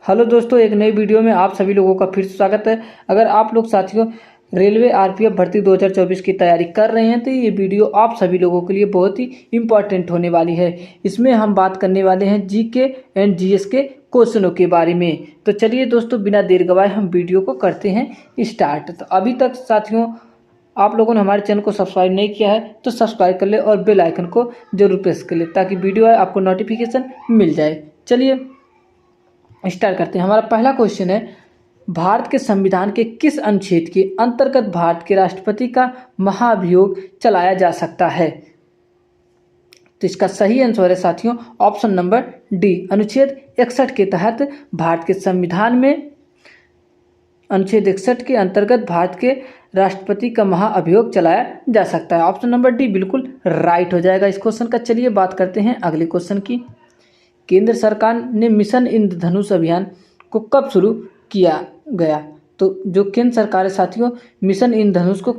Hello दोस्तों, एक नई वीडियो में आप सभी लोगों का फिर से स्वागत है। अगर आप लोग साथियों रेलवे आरपीएफ भर्ती 2024 की तैयारी कर रहे हैं तो ये वीडियो आप सभी लोगों के लिए बहुत ही इम्पॉर्टेंट होने वाली है। इसमें हम बात करने वाले हैं जीके एंड जीएस के क्वेश्चनों के बारे में। तो चलिए दोस्तों, बिना देर गवाए हम वीडियो को करते हैं स्टार्ट। तो अभी तक साथियों आप लोगों ने हमारे चैनल को सब्सक्राइब नहीं किया है तो सब्सक्राइब कर ले और बेल आइकन को जरूर प्रेस कर ले ताकि वीडियो आए आपको नोटिफिकेशन मिल जाए। चलिए स्टार्ट करते हैं। हमारा पहला क्वेश्चन है, भारत के संविधान के किस अनुच्छेद के अंतर्गत भारत के राष्ट्रपति का महाभियोग चलाया जा सकता है? तो इसका सही आंसर है साथियों ऑप्शन नंबर डी, अनुच्छेद 61 के तहत भारत के संविधान में अनुच्छेद 61 के अंतर्गत भारत के राष्ट्रपति का महाअभियोग चलाया जा सकता है। ऑप्शन नंबर डी बिल्कुल राइट हो जाएगा इस क्वेश्चन का। चलिए बात करते हैं अगले क्वेश्चन की। केंद्र सरकार ने मिशन इंद्रधनुष अभियान को कब शुरू किया गया? तो जो केंद्र सरकार है साथियों मिशन इंद्रधनुष को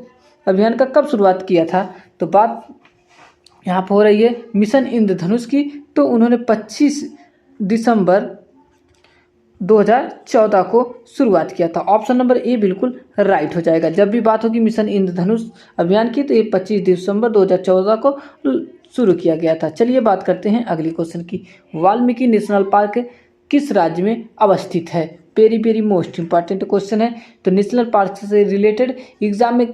अभियान का कब शुरुआत किया था? तो बात यहाँ पर हो रही है मिशन इंद्रधनुष की। तो उन्होंने 25 दिसंबर 2014 को शुरुआत किया था। ऑप्शन नंबर ए बिल्कुल राइट हो जाएगा। जब भी बात होगी मिशन इंद्रधनुष अभियान की तो ये 25 दिसंबर 2014 को शुरू किया गया था। चलिए बात करते हैं अगली क्वेश्चन की। वाल्मीकि नेशनल पार्क किस राज्य में अवस्थित है? Very very most important question है। तो नेशनल पार्क से रिलेटेड एग्जाम में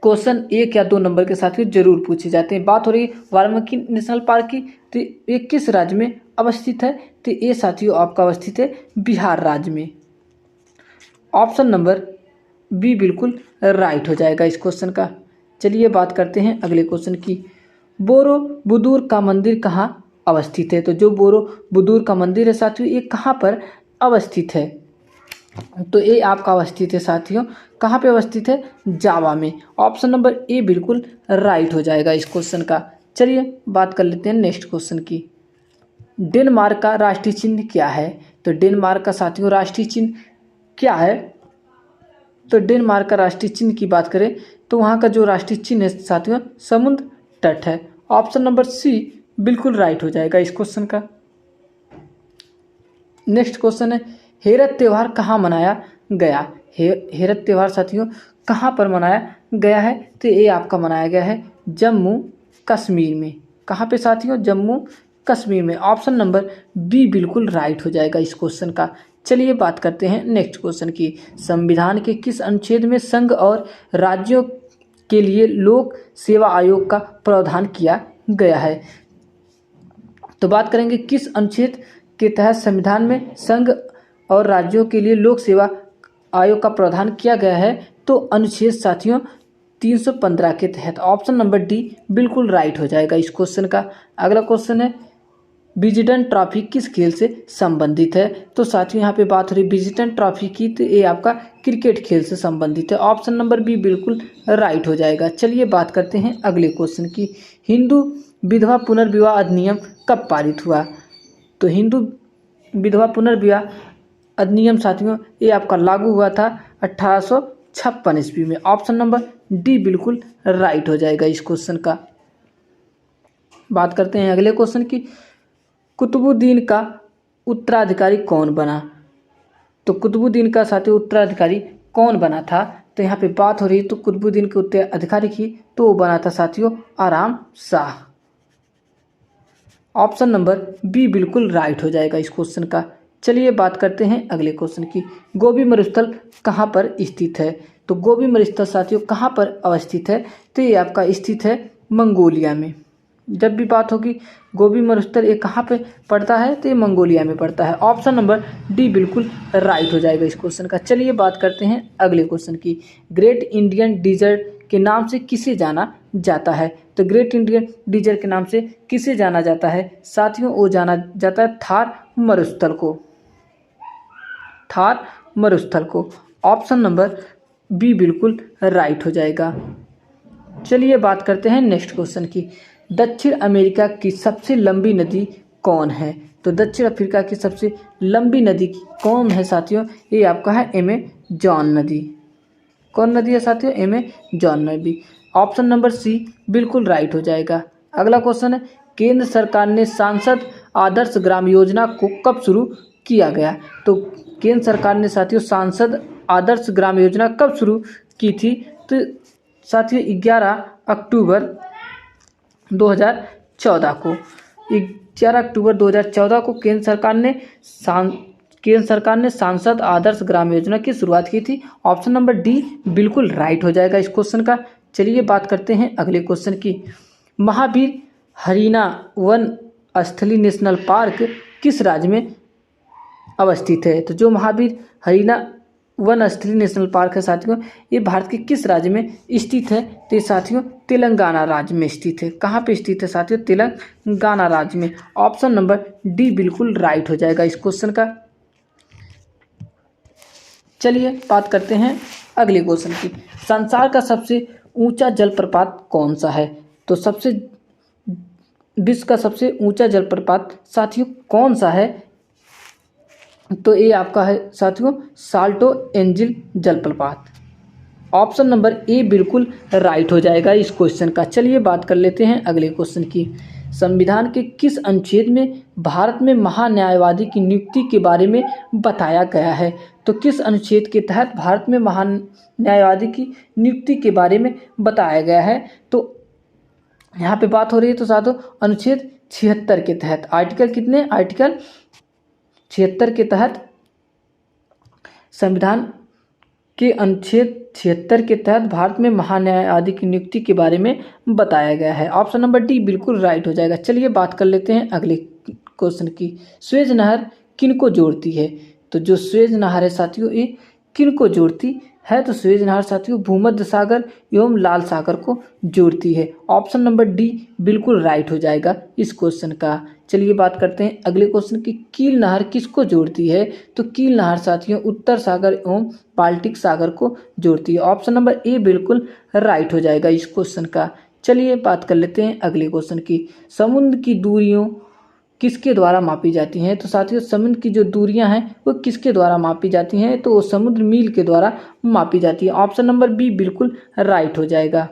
क्वेश्चन 1 या 2 नंबर के साथ जरूर पूछे जाते हैं। बात हो रही है वाल्मीकि नेशनल पार्क की, तो ये किस राज्य में अवस्थित है? तो ये साथियों आपका अवस्थित है बिहार राज्य में। ऑप्शन नंबर बी बिल्कुल राइट हो जाएगा इस क्वेश्चन का। चलिए बात करते हैं अगले क्वेश्चन की। बोरोबुदुर का मंदिर कहाँ अवस्थित है? तो जो बोरोबुदुर का मंदिर है साथियों ये कहाँ पर अवस्थित है? तो ये आपका अवस्थित है साथियों कहाँ पे अवस्थित है? जावा में। ऑप्शन नंबर ए बिल्कुल राइट हो जाएगा इस क्वेश्चन का। चलिए बात कर लेते हैं नेक्स्ट क्वेश्चन की। डेनमार्क का राष्ट्रीय चिन्ह क्या है? तो डेनमार्क का साथियों राष्ट्रीय चिन्ह क्या है? तो डेनमार्क का राष्ट्रीय चिन्ह की बात करें तो वहाँ का जो राष्ट्रीय चिन्ह है साथियों समुद्र तट है। ऑप्शन नंबर सी बिल्कुल राइट हो जाएगा इस क्वेश्चन का। नेक्स्ट क्वेश्चन है, हेरत त्यौहार कहाँ मनाया गया? हेरत त्यौहार साथियों कहाँ पर मनाया गया है? तो ये आपका मनाया गया है जम्मू कश्मीर में। कहाँ पे साथियों? जम्मू कश्मीर में। ऑप्शन नंबर बी बिल्कुल राइट हो जाएगा इस क्वेश्चन का। चलिए बात करते हैं नेक्स्ट क्वेश्चन की। संविधान के किस अनुच्छेद में संघ और राज्यों के लिए लोक सेवा आयोग का प्रावधान किया गया है? तो बात करेंगे किस अनुच्छेद के तहत संविधान में संघ और राज्यों के लिए लोक सेवा आयोग का प्रावधान किया गया है? तो अनुच्छेद साथियों 315 के तहत। ऑप्शन नंबर डी बिल्कुल राइट हो जाएगा इस क्वेश्चन का। अगला क्वेश्चन है, विजिटन ट्रॉफी किस खेल से संबंधित है? तो साथियों यहाँ पे बात हो रही विजिटन ट्रॉफी की, तो ये आपका क्रिकेट खेल से संबंधित है। ऑप्शन नंबर बी बिल्कुल राइट हो जाएगा। चलिए बात करते हैं अगले क्वेश्चन की। हिंदू विधवा पुनर्विवाह अधिनियम कब पारित हुआ? तो हिंदू विधवा पुनर्विवाह अधिनियम साथियों ये आपका लागू हुआ था 1856 ईस्वी में। ऑप्शन नंबर डी बिल्कुल राइट हो जाएगा इस क्वेश्चन का। बात करते हैं अगले क्वेश्चन की। कुतुबुद्दीन का उत्तराधिकारी कौन बना? तो कुतुबुद्दीन का साथियों उत्तराधिकारी कौन बना था? तो यहाँ पे बात हो रही है तो कुतुबुद्दीन के उत्तराधिकारी की, तो वो बना था साथियों आराम शाह। ऑप्शन नंबर बी बिल्कुल राइट हो जाएगा इस क्वेश्चन का। चलिए बात करते हैं अगले क्वेश्चन की। गोबी मरुस्थल कहाँ पर स्थित है? तो गोबी मरुस्थल साथियों कहाँ पर अवस्थित है? तो ये आपका स्थित है मंगोलिया में। जब भी बात होगी गोबी मरुस्थल ये कहाँ पे पड़ता है? तो ये मंगोलिया में पड़ता है। ऑप्शन नंबर डी बिल्कुल राइट हो जाएगा इस क्वेश्चन का। चलिए बात करते हैं अगले क्वेश्चन की। ग्रेट इंडियन डिजर्ट के नाम से किसे जाना जाता है? तो ग्रेट इंडियन डिजर्ट के नाम से किसे जाना जाता है साथियों? वो जाना जाता है थार मरुस्थल को। थार मरुस्थल को। ऑप्शन नंबर बी बिल्कुल राइट हो जाएगा। चलिए बात करते हैं नेक्स्ट क्वेश्चन की। दक्षिण अमेरिका की सबसे लंबी नदी कौन है? तो दक्षिण अफ्रीका की सबसे लंबी नदी कौन है साथियों? ये आपका है अमेजॉन नदी। कौन नदी है साथियों? अमेजॉन नदी। ऑप्शन नंबर सी बिल्कुल राइट हो जाएगा। अगला क्वेश्चन है, केंद्र सरकार ने सांसद आदर्श ग्राम योजना को कब शुरू किया गया। तो केंद्र सरकार ने साथियों सांसद आदर्श ग्राम योजना कब शुरू की थी? तो साथियों 11 अक्टूबर 2014 को 11 अक्टूबर 2014 को केंद्र सरकार ने सांसद आदर्श ग्राम योजना की शुरुआत की थी। ऑप्शन नंबर डी बिल्कुल राइट हो जाएगा इस क्वेश्चन का। चलिए बात करते हैं अगले क्वेश्चन की। महावीर हरीना वन स्थली नेशनल पार्क किस राज्य में अवस्थित है? तो जो महावीर हरीना वन स्थली नेशनल पार्क है साथियों, ये भारत के किस राज्य में स्थित है? तो ये साथियों तेलंगाना राज्य में स्थित है। कहाँ पे स्थित है साथियों? तेलंगाना राज्य में। ऑप्शन नंबर डी बिल्कुल राइट हो जाएगा इस क्वेश्चन का। चलिए बात करते हैं अगले क्वेश्चन की। संसार का सबसे ऊंचा जलप्रपात कौन सा है? तो विश्व का सबसे ऊंचा जलप्रपात साथियों कौन सा है? तो ये आपका है साथियों साल्टो एंजिल जलप्रपात। ऑप्शन नंबर ए बिल्कुल राइट हो जाएगा इस क्वेश्चन का। चलिए बात कर लेते हैं अगले क्वेश्चन की। संविधान के किस अनुच्छेद में भारत में महान्यायवादी की नियुक्ति के बारे में बताया गया है? तो किस अनुच्छेद के तहत भारत में महान्यायवादी की नियुक्ति के बारे में बताया गया है? तो यहाँ पे बात हो रही है तो साथियों अनुच्छेद 76 के तहत। आर्टिकल कितने? आर्टिकल 76 के तहत संविधान के अनुच्छेद 76 के तहत भारत में महान्यायवादी की नियुक्ति के बारे में बताया गया है। ऑप्शन नंबर डी बिल्कुल राइट हो जाएगा। चलिए बात कर लेते हैं अगले क्वेश्चन की। स्वेज नहर किन को जोड़ती है? तो जो स्वेज नहर है साथियों ये किन को जोड़ती है? तो स्वेज नहर साथियों भूमध्य सागर एवं लाल सागर को जोड़ती है। ऑप्शन नंबर डी बिल्कुल राइट हो जाएगा इस क्वेश्चन का। चलिए बात करते हैं अगले क्वेश्चन की। कील नहर किसको जोड़ती है? तो कील नहर साथियों उत्तर सागर एवं बाल्टिक सागर को जोड़ती है। ऑप्शन नंबर ए बिल्कुल राइट हो जाएगा इस क्वेश्चन का। चलिए बात कर लेते हैं अगले क्वेश्चन की। समुद्र की दूरियों किसके द्वारा मापी जाती हैं? तो साथियों समुद्र की जो दूरियां हैं वो किसके द्वारा मापी जाती हैं? तो वो समुद्र मील के द्वारा मापी जाती है। ऑप्शन नंबर बी बिल्कुल राइट हो जाएगा।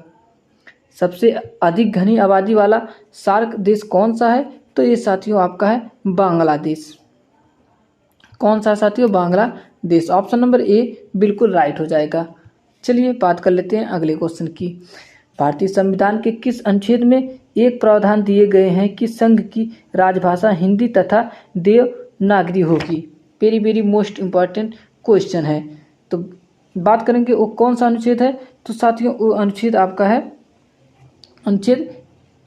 सबसे अधिक घनी आबादी वाला सार्क देश कौन सा है? तो ये साथियों आपका है बांग्लादेश। कौन सा साथियों? बांग्लादेश। ऑप्शन नंबर ए बिल्कुल राइट हो जाएगा। चलिए बात कर लेते हैं अगले क्वेश्चन की। भारतीय संविधान के किस अनुच्छेद में एक प्रावधान दिए गए हैं कि संघ की राजभाषा हिंदी तथा देवनागरी होगी? Very very most important question है। तो बात करेंगे वो कौन सा अनुच्छेद है? तो साथियों वो अनुच्छेद आपका है अनुच्छेद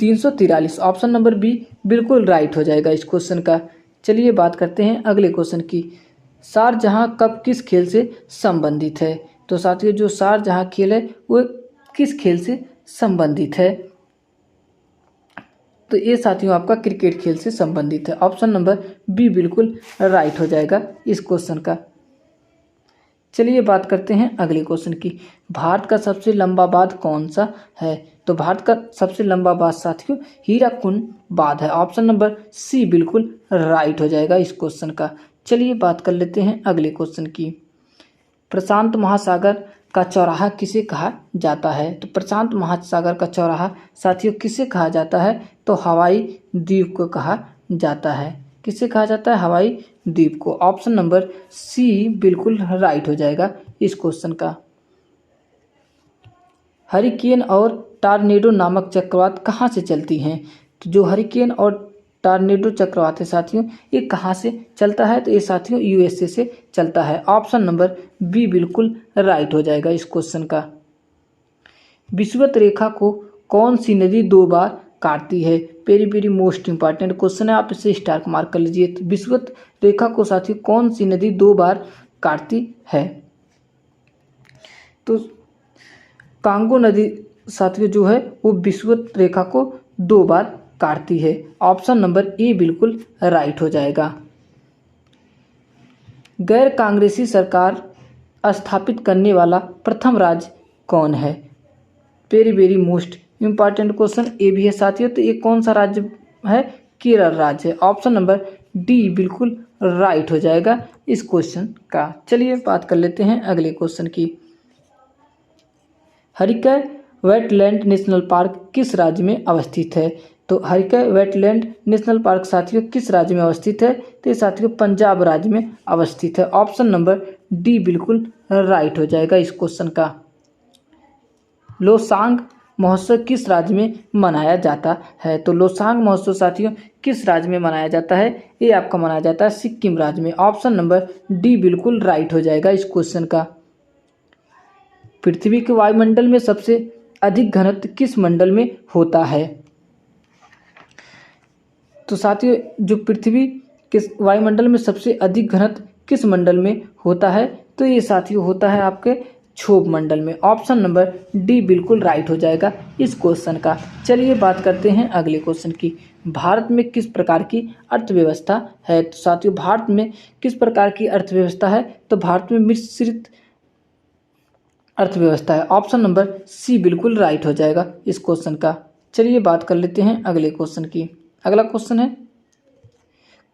343। ऑप्शन नंबर बी बिल्कुल राइट हो जाएगा इस क्वेश्चन का। चलिए बात करते हैं अगले क्वेश्चन की। शारजहां कप किस खेल से संबंधित है? तो साथियों जो शारजहां खेल है वो किस खेल से संबंधित है? तो ये साथियों आपका क्रिकेट खेल से संबंधित है। ऑप्शन नंबर बी बिल्कुल राइट हो जाएगा इस क्वेश्चन का। चलिए बात करते हैं अगले क्वेश्चन की। भारत का सबसे लंबा बांध कौन सा है? तो भारत का सबसे लंबा बांध साथियों हीराकुंड बांध है। ऑप्शन नंबर सी बिल्कुल राइट हो जाएगा इस क्वेश्चन का। चलिए बात कर लेते हैं अगले क्वेश्चन की। प्रशांत महासागर का चौराहा किसे कहा जाता है? तो प्रशांत महासागर का चौराहा साथियों किसे कहा जाता है? तो हवाई द्वीप को कहा जाता है। किसे कहा जाता है? हवाई द्वीप को। ऑप्शन नंबर सी बिल्कुल राइट हो जाएगा इस क्वेश्चन का। हरिकेन और टॉर्नेडो नामक चक्रवात कहाँ से चलती हैं? तो जो हरिकेन और टॉर्नेडो चक्रवात है साथियों ये कहाँ से चलता है? तो ये साथियों यूएसए से चलता है। ऑप्शन नंबर बी बिल्कुल राइट हो जाएगा इस क्वेश्चन का। विषुवत रेखा को कौन सी नदी 2 बार काटती है? Very very most important question है, आप इसे स्टार मार्क कर लीजिए। तो विषुवत रेखा को साथियों कौन सी नदी 2 बार काटती है? तो कांगो नदी साथियों जो है वो विषुवत रेखा को 2 बार काटती है। ऑप्शन नंबर ए बिल्कुल राइट हो जाएगा। गैर कांग्रेसी सरकार स्थापित करने वाला प्रथम राज्य कौन है? Very very most important question ये भी है साथियों। तो ये कौन सा राज्य है? केरल राज्य है। ऑप्शन नंबर डी बिल्कुल राइट हो जाएगा इस क्वेश्चन का। चलिए बात कर लेते हैं अगले क्वेश्चन की। हरिकेन वेटलैंड नेशनल पार्क किस राज्य में अवस्थित है? तो हरिके वेटलैंड नेशनल पार्क साथियों किस राज्य में अवस्थित है? तो ये साथियों पंजाब राज्य में अवस्थित है। ऑप्शन नंबर डी बिल्कुल राइट हो जाएगा इस क्वेश्चन का। लोसांग महोत्सव किस राज्य में मनाया जाता है? तो लोसांग महोत्सव साथियों किस राज्य में मनाया जाता है? ये आपका मनाया जाता है सिक्किम राज्य में। ऑप्शन नंबर डी बिल्कुल राइट हो जाएगा इस क्वेश्चन का। पृथ्वी के वायुमंडल में सबसे अधिक घनत्व किस मंडल में होता है? तो साथियों जो पृथ्वी के वायुमंडल में सबसे अधिक घनत्व किस मंडल में होता है? तो ये साथियों होता है आपके क्षोभ मंडल में। ऑप्शन नंबर डी बिल्कुल राइट हो जाएगा इस क्वेश्चन का। चलिए बात करते हैं अगले क्वेश्चन की। भारत में किस प्रकार की अर्थव्यवस्था है? तो साथियों भारत में किस प्रकार की अर्थव्यवस्था है? तो भारत में मिश्रित अर्थव्यवस्था है। ऑप्शन नंबर सी बिल्कुल राइट हो जाएगा इस क्वेश्चन का। चलिए बात कर लेते हैं अगले क्वेश्चन की। अगला क्वेश्चन है,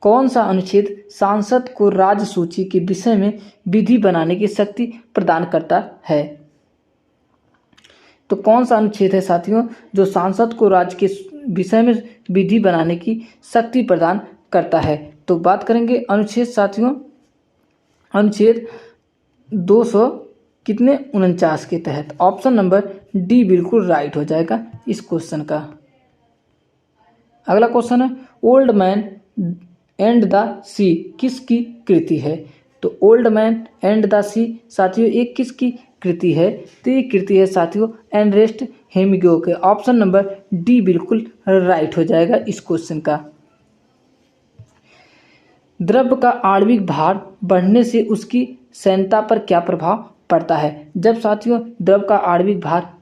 कौन सा अनुच्छेद सांसद को राज्य सूची के विषय में विधि बनाने की शक्ति प्रदान करता है? तो कौन सा अनुच्छेद है साथियों जो सांसद को राज्य के विषय में विधि बनाने की शक्ति प्रदान करता है? तो बात करेंगे अनुच्छेद साथियों, अनुच्छेद 249 के तहत। ऑप्शन नंबर डी बिल्कुल राइट हो जाएगा इस क्वेश्चन का। अगला क्वेश्चन है, ओल्ड मैन एंड द सी किसकी कृति है? तो ओल्ड मैन एंड द सी साथियों एक किसकी कृति है? तो ये कृति है साथियों एर्नेस्ट हेमिंग्वे के। ऑप्शन नंबर डी बिल्कुल राइट हो जाएगा इस क्वेश्चन का। द्रव्य का आणविक भार बढ़ने से उसकी सांद्रता पर क्या प्रभाव पड़ता है? जब साथियों द्रव्य का आणविक भार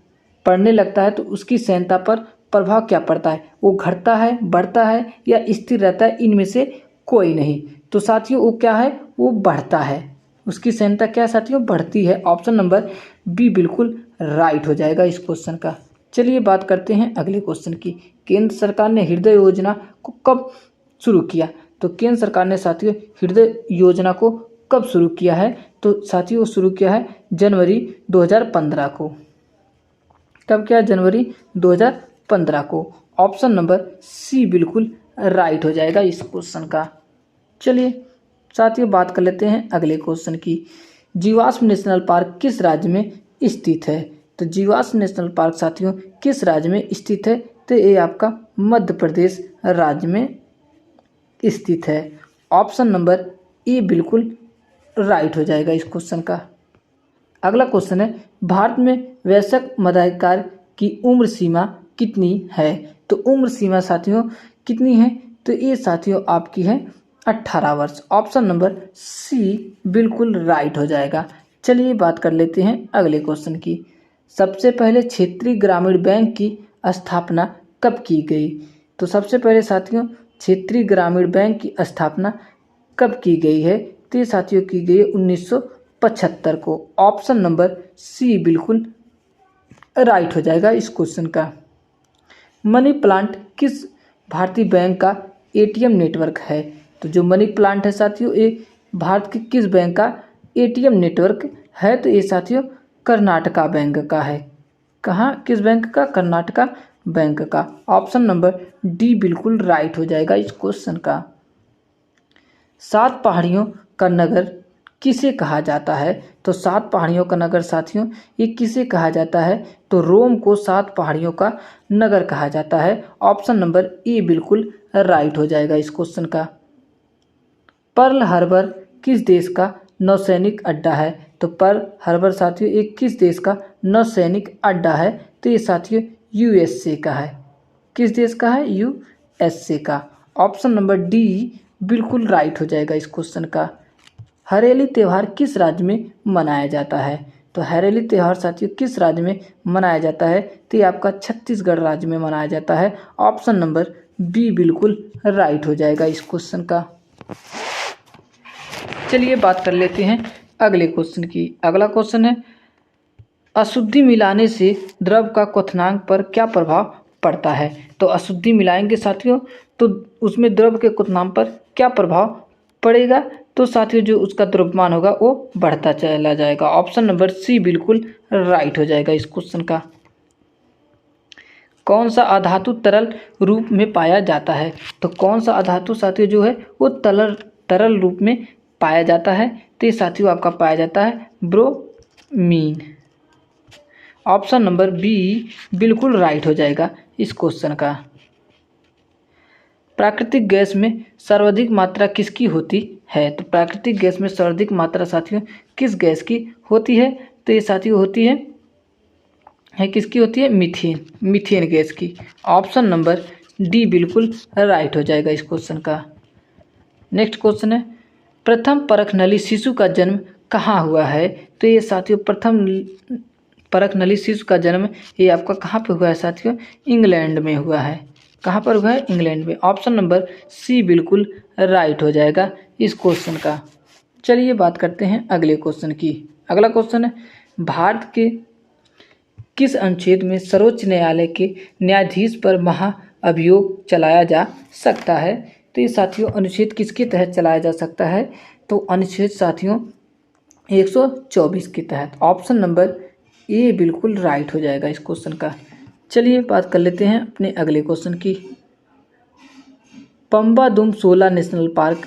बढ़ने लगता है तो उसकी सांद्रता पर प्रभाव क्या पड़ता है? वो घटता है, बढ़ता है या स्थिर रहता है? इनमें से कोई नहीं। तो साथियों वो क्या है? वो बढ़ता है। उसकी सांद्रता क्या है साथियों? बढ़ती है। ऑप्शन नंबर बी बिल्कुल राइट हो जाएगा इस क्वेश्चन का। चलिए बात करते हैं अगले क्वेश्चन की। केंद्र सरकार ने हृदय योजना को कब शुरू किया? तो केंद्र सरकार ने साथियों हृदय योजना को कब शुरू किया है? तो साथियों शुरू किया है जनवरी 2015 को। कब किया? जनवरी 2015 को। ऑप्शन नंबर सी बिल्कुल राइट हो जाएगा इस क्वेश्चन का। चलिए साथियों बात कर लेते हैं अगले क्वेश्चन की। जीवाश्म नेशनल पार्क किस राज्य में स्थित है? तो जीवाश्म नेशनल पार्क साथियों किस राज्य में स्थित है? तो ये आपका मध्य प्रदेश राज्य में स्थित है। ऑप्शन नंबर ए बिल्कुल राइट हो जाएगा इस क्वेश्चन का। अगला क्वेश्चन है, भारत में वयस्क मताधिकार की उम्र सीमा कितनी है? तो उम्र सीमा साथियों कितनी है? तो ये साथियों आपकी है 18 वर्ष। ऑप्शन नंबर सी बिल्कुल राइट हो जाएगा। चलिए बात कर लेते हैं अगले क्वेश्चन की। सबसे पहले क्षेत्रीय ग्रामीण बैंक की स्थापना कब की गई? तो सबसे पहले साथियों क्षेत्रीय ग्रामीण बैंक की स्थापना कब की गई है? तो ये साथियों की गई है 1975 को। ऑप्शन नंबर सी बिल्कुल राइट हो जाएगा इस क्वेश्चन का। मनी प्लांट किस भारतीय बैंक का एटीएम नेटवर्क है? तो जो मनी प्लांट है साथियों ये भारत के किस बैंक का एटीएम नेटवर्क है? तो ये साथियों कर्नाटका बैंक का है। कहाँ? किस बैंक का? कर्नाटका बैंक का। ऑप्शन नंबर डी बिल्कुल राइट हो जाएगा इस क्वेश्चन का। 7 पहाड़ियों का नगर किसे कहा जाता है? तो 7 पहाड़ियों का नगर साथियों ये किसे कहा जाता है? तो रोम को 7 पहाड़ियों का नगर कहा जाता है। ऑप्शन नंबर ए बिल्कुल राइट हो जाएगा इस क्वेश्चन का। पर्ल हार्बर किस देश का नौसैनिक अड्डा है? तो पर्ल हार्बर साथियों एक किस देश का नौसैनिक अड्डा है? तो ये साथियों यूएसए का है। किस देश का है? यूएसए का। ऑप्शन नंबर डी बिल्कुल राइट हो जाएगा इस क्वेश्चन का। हरेली त्यौहार किस राज्य में मनाया जाता है? तो हरेली त्यौहार साथियों किस राज्य में मनाया जाता है? तो ये आपका छत्तीसगढ़ राज्य में मनाया जाता है। ऑप्शन नंबर बी बिल्कुल राइट हो जाएगा इस क्वेश्चन का। चलिए बात कर लेते हैं अगले क्वेश्चन की। अगला क्वेश्चन है, अशुद्धि मिलाने से द्रव्य का क्वथनांक पर क्या प्रभाव पड़ता है? तो अशुद्धि मिलाएंगे साथियों तो उसमें द्रव्य के क्वथनांक पर क्या प्रभाव पड़ेगा? तो साथियों जो उसका द्रव्यमान होगा वो बढ़ता चला जाएगा। ऑप्शन नंबर सी बिल्कुल राइट हो जाएगा इस क्वेश्चन का। कौन सा अधातु तरल रूप में पाया जाता है? तो कौन सा अधातु साथियों जो है वो तरल रूप में पाया जाता है? तो ये साथियों आपका पाया जाता है ब्रोमीन। ऑप्शन नंबर बी बिल्कुल राइट हो जाएगा इस क्वेश्चन का। प्राकृतिक गैस में सर्वाधिक मात्रा किसकी होती है? तो प्राकृतिक गैस में सर्वाधिक मात्रा साथियों किस गैस की होती है? तो ये साथियों होती है किसकी होती है? मीथेन गैस की। ऑप्शन नंबर डी बिल्कुल राइट हो जाएगा इस क्वेश्चन का। नेक्स्ट क्वेश्चन है, प्रथम परखनली शिशु का जन्म कहाँ हुआ है? तो ये साथियों प्रथम परखनली शिशु का जन्म ये आपका कहाँ पे हुआ है साथियों? इंग्लैंड में हुआ है। कहाँ पर हुआ है? इंग्लैंड में। ऑप्शन नंबर सी बिल्कुल राइट हो जाएगा इस क्वेश्चन का। चलिए बात करते हैं अगले क्वेश्चन की। अगला क्वेश्चन है, भारत के किस अनुच्छेद में सर्वोच्च न्यायालय के न्यायाधीश पर महाअभियोग चलाया जा सकता है? तो ये साथियों अनुच्छेद किसके तहत चलाया जा सकता है? तो अनुच्छेद साथियों 124 के तहत। ऑप्शन नंबर ए बिल्कुल राइट हो जाएगा इस क्वेश्चन का। चलिए बात कर लेते हैं अपने अगले क्वेश्चन की। पम्बा दुम सोला नेशनल पार्क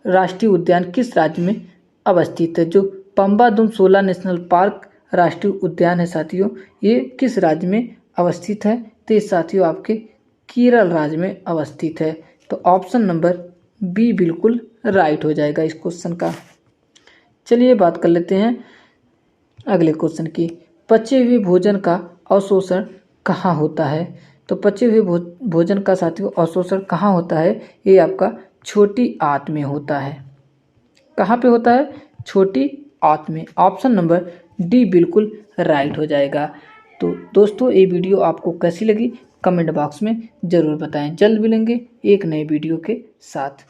राष्ट्रीय उद्यान किस राज्य में अवस्थित है? जो पम्बा दुम सोला नेशनल पार्क राष्ट्रीय उद्यान है साथियों ये किस राज्य में अवस्थित है? तो ये साथियों आपके केरल राज्य में अवस्थित है। तो ऑप्शन नंबर बी बिल्कुल राइट हो जाएगा इस क्वेश्चन का। चलिए बात कर लेते हैं अगले क्वेश्चन की। पचे हुए भोजन का अवशोषण कहाँ होता है? तो पचे हुए भोजन का साथियों अवशोषण कहाँ होता है? ये आपका छोटी आंत में होता है। कहाँ पे होता है? छोटी आंत में। ऑप्शन नंबर डी बिल्कुल राइट हो जाएगा। तो दोस्तों ये वीडियो आपको कैसी लगी कमेंट बॉक्स में ज़रूर बताएं। जल्द मिलेंगे एक नए वीडियो के साथ।